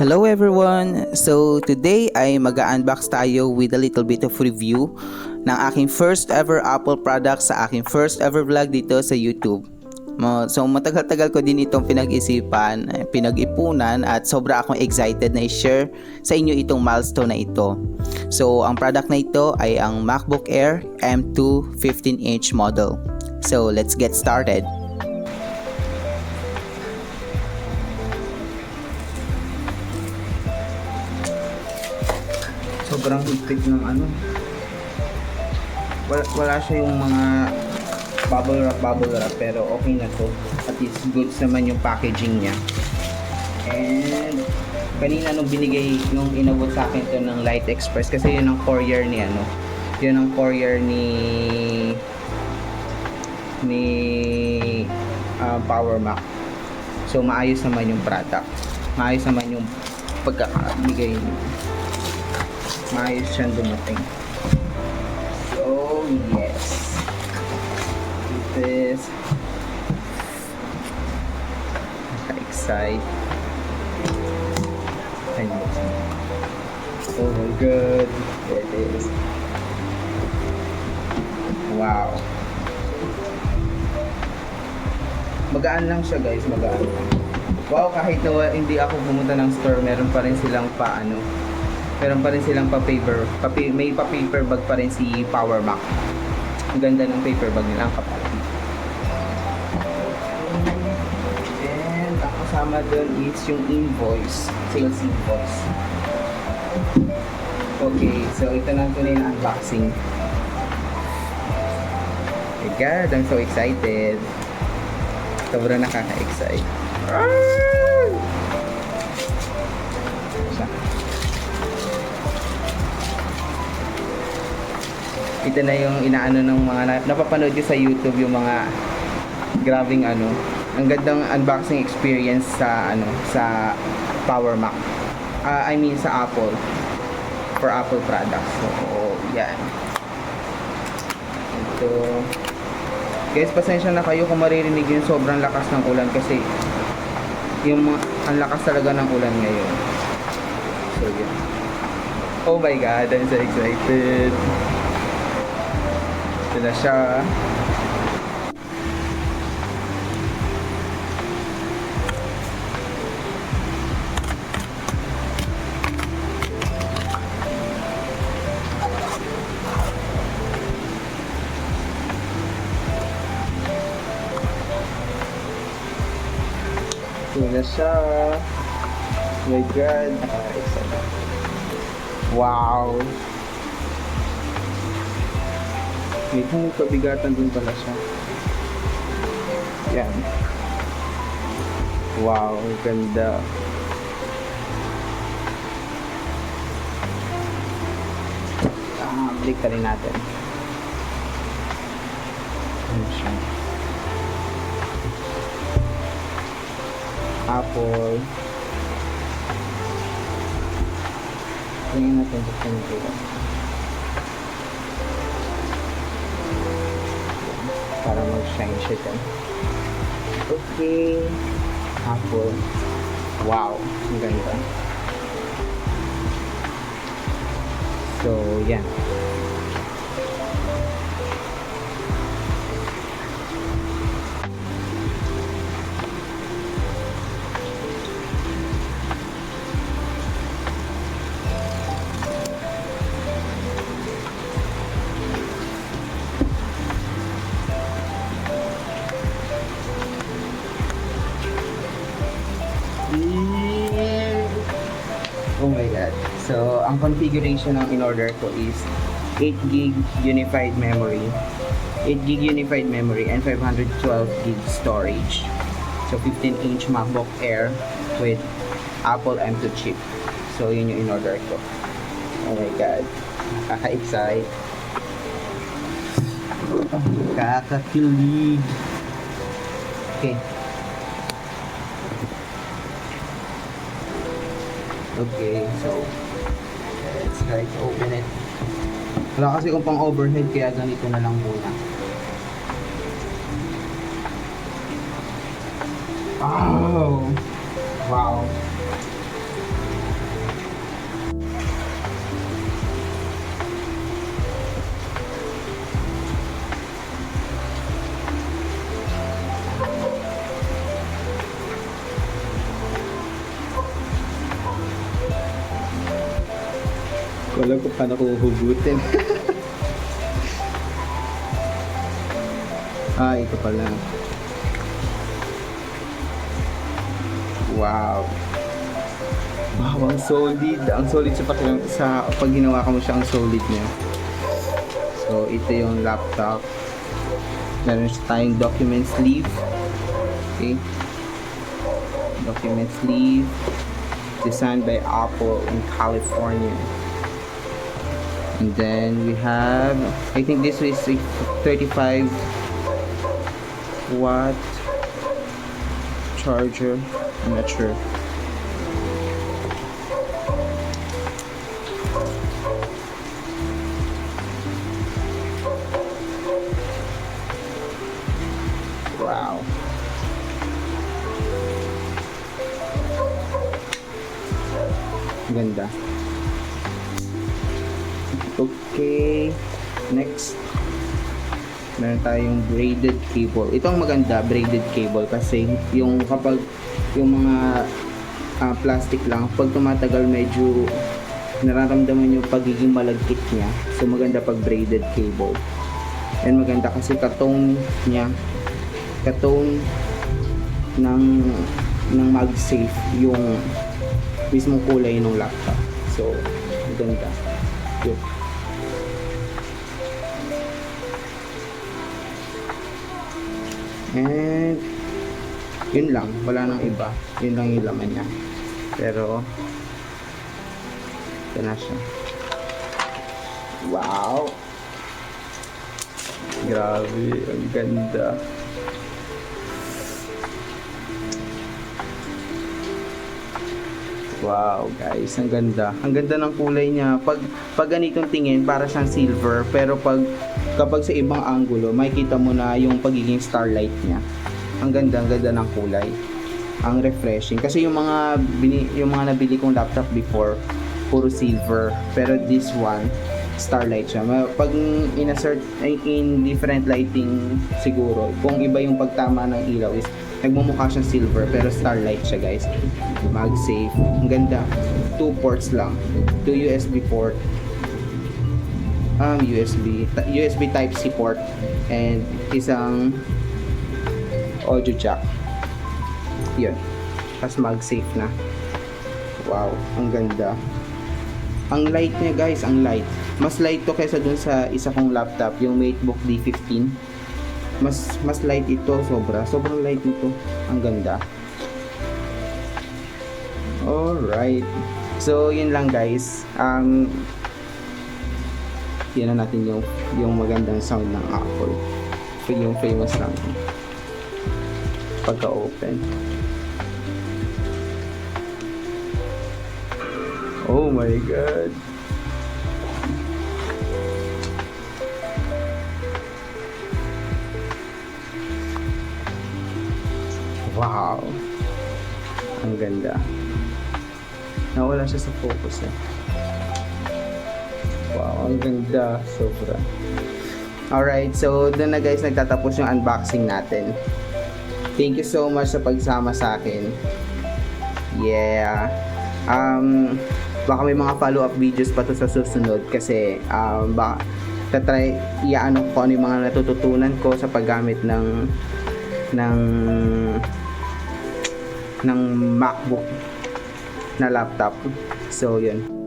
Hello everyone! So today ay mag-unbox tayo with a little bit of review ng aking first ever Apple product sa aking first ever vlog dito sa YouTube. So matagal-tagal ko din itong pinag-isipan, pinag-ipunan at sobra akong excited na i-share sa inyo itong milestone na ito. So ang product na ito ay ang MacBook Air M2 15-inch model. So let's get started! Sobrang higpit ng ano. Wala siya yung mga bubble wrap pero okay na to. At least goods naman yung packaging niya. And kanina nung inabot sa akin to ng Light Express kasi yun ang courier ni ano. Yun ang courier ni Power Mac. So maayos naman yung product. Maayos naman yung pagkakabigay niya. Maayos siyang dumating. So, yes. This is excited. Oh my god. There it is. Wow. Magaan lang siya guys, magaan lang. Wow, kahit na hindi ako pumunta ng store, meron pa rin silang meron pa rin silang may paper bag pa rin si Power Mac. Ang ganda ng paper bag nila, ang kapal. And ang kasama dun is yung invoice, sales invoice. Okay, so ito na yung unboxing. Oh my god, I'm so excited. Sobrang nakaka-excite. Ito na yung inaano ng mga napapanood ko sa YouTube, yung mga grabing ang gandang unboxing experience sa Power Mac. I mean sa Apple, for Apple products. So, yan. Ito. Guys, pasensya na kayo kung maririnig yung sobrang lakas ng ulan kasi ang lakas talaga ng ulan ngayon. So, yan. Oh my god, I'm so excited. Ito na siya. Ito na siya. Oh my god. Wow. May pabigatan din pala siya. Yan. Wow, ganda. Balik ka rin natin. Ano siya? Apple. Tingnan natin kung ano ito. Para mag-shine siya dyan. Okay. Apple. Wow. Ang ganda. So, yan. Oh my god. So, ang configuration ng in-order ko is 8GB unified memory, 8GB unified memory, and 512GB storage. So, 15-inch MacBook Air with Apple M2 chip. So, yun yung in-order ko. Oh my god. Kaka-excite. Kakakilig. Okay. Okay, so let's try to open it. Wala kasi kung pang overhead kaya ganito na lang muna. Oh! Wow! Wala ko paano ko hugutin. Ito pala. Wow. Wow, ang solid. Ang solid sa pag ginawa mo siya, ang solid niya. So, ito yung laptop. Meron siya tayong document sleeve. Okay. Document sleeve. Designed by Apple in California. And then we have, I think this is a 35 watt charger. I'm not sure. Wow. Ganda. Okay. Next. Meron tayong braided cable. Ito ang maganda, braided cable, kasi yung kapag yung mga plastic lang, pag tumatagal medyo nararamdaman yung pagiging malagkit niya. So maganda pag braided cable. And maganda kasi katone niya, katone ng MagSafe yung mismong kulay ng laptop. So maganda. Yun. And yun lang, wala nang iba. Yun lang yung laman niya. Pero ito na siya. Wow! Grabe, ang ganda. Wow, guys, ang ganda. Ang ganda ng kulay niya. Pag ganitong tingin, para siyang silver, pero kapag sa ibang angulo, makikita mo na yung pagiging starlight niya. Ang ganda ng kulay. Ang refreshing. Kasi yung mga nabili kong laptop before, puro silver. Pero this one, starlight siya. Pag in-assert in different lighting siguro, kung iba yung pagtama ng ilaw is nagmumukha siyang silver, pero starlight siya, guys. MagSafe. Ang ganda. 2 ports lang. 2 USB port. USB Type-C port and isang audio jack. Yun. Tapos MagSafe na. Wow, ang ganda. Ang light niya, guys, ang light. Mas light to kaysa dun sa isa kong laptop, yung MateBook D15. Mas light ito, sobrang light nito. Ang ganda. Alright. So, yun lang, guys. Yan na natin yung magandang sound ng Apple. Yung famous lang pagka-open. Oh my God. Wow. Ang ganda. Nawala siya sa focus eh. Wow, ang ganda. Sobra. Alright, so doon na, guys, nagtatapos yung unboxing natin. Thank you so much sa pagsama sa akin. Yeah. Baka may mga follow-up videos pa to sa susunod kasi baka tatry iaano ko ano yung mga natututunan ko sa paggamit ng MacBook na laptop. So yun.